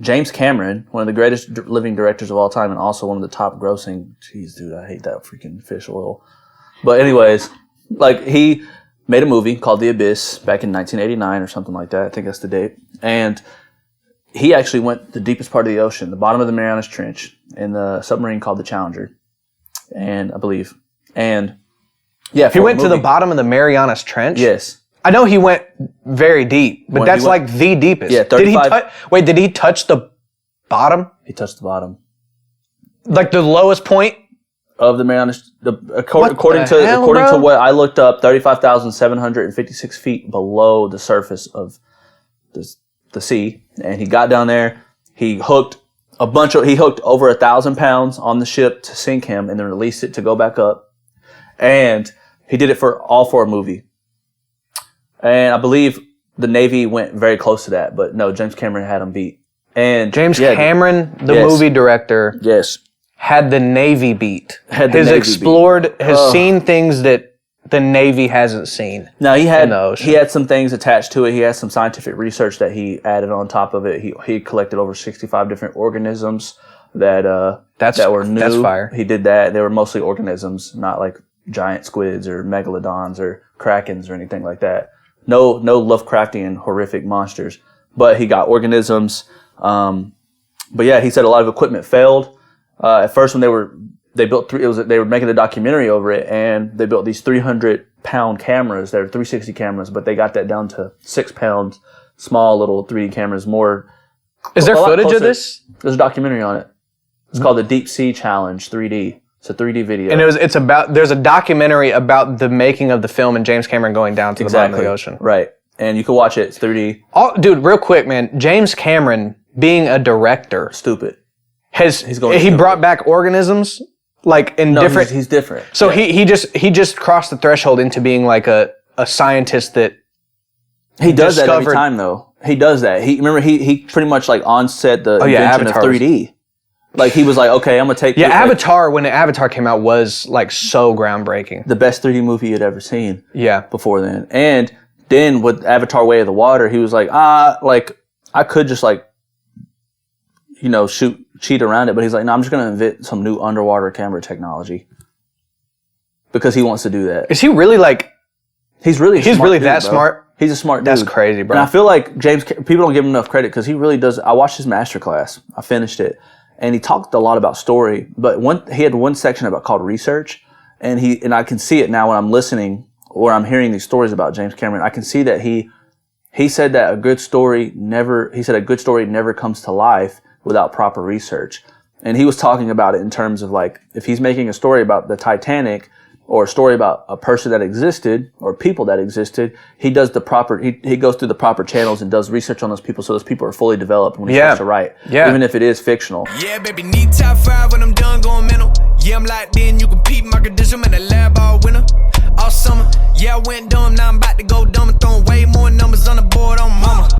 James Cameron, one of the greatest living directors of all time, and also one of the top grossing. Jeez, dude, I hate that freaking fish oil. But anyways, like he made a movie called The Abyss back in 1989 or something like that. I think that's the date. And he actually went the deepest part of the ocean, the bottom of the Marianas Trench, in the submarine called the Challenger, and I believe. And yeah, he went to the bottom of the Marianas Trench? Yes. I know he went very deep, but that's like the deepest. Yeah, 35. Did he touch the bottom? He touched the bottom. Like the lowest point? Of the Marianas, according to what I looked up, 35,756 feet below the surface of the sea. And he got down there, he hooked over 1,000 pounds on the ship to sink him and then released it to go back up. And he did it all for a movie. And I believe the Navy went very close to that, but no, James Cameron had him beat. And James Cameron, the movie director, had the Navy beat. Has seen things that the Navy hasn't seen. Now he had some things attached to it. He has some scientific research that he added on top of it. He collected over 65 different organisms that were new. That's fire. He did that. They were mostly organisms, not like giant squids or megalodons or krakens or anything like that. No Lovecraftian horrific monsters. But he got organisms. But yeah, he said a lot of equipment failed. At first, when they were making a documentary over it, and they built these 300-pound cameras. They're 360 cameras, but they got that down to 6 pounds, small little 3D cameras. Is there footage of this? There's a documentary on it. It's called the Deep Sea Challenge 3D. It's a 3D video. And there's a documentary about the making of the film and James Cameron going down to the bottom of the ocean. Right. And you can watch it. It's 3D. Dude, real quick, man. James Cameron, being a director, stupid. He brought back organisms like in different. He's different. So he just crossed the threshold into being like a scientist that he does that every time though. He does that. He pretty much like onset the invention of 3D. Like he was like, okay, I'm gonna take. Yeah, Avatar. When Avatar came out, was like so groundbreaking. The best 3D movie you'd ever seen. Yeah. Before then, and then with Avatar: Way of the Water, he was like, like I could just like, cheat around it, but he's like, no, I'm just gonna invent some new underwater camera technology because he wants to do that. Is he really like? He's really that smart. He's a smart dude. That's crazy, bro. And I feel like people don't give him enough credit because he really does. I watched his masterclass. I finished it. And he talked a lot about story, but he had one section called research, and I can see it now when I'm listening or I'm hearing these stories about James Cameron. I can see that he said that a good story never comes to life without proper research. And he was talking about it in terms of like, if he's making a story about the Titanic or a story about a person that existed or people that existed, he does he goes through the proper channels and does research on those people so those people are fully developed when he starts to write. Yeah. Even if it is fictional. Yeah, baby, need top 5 when I'm done going mental. Yeah, I'm locked in, you can peep my condition, in the lab all winter, all summer. Yeah, I went dumb, now I'm about to go dumb and throwing way more numbers on the board on mama.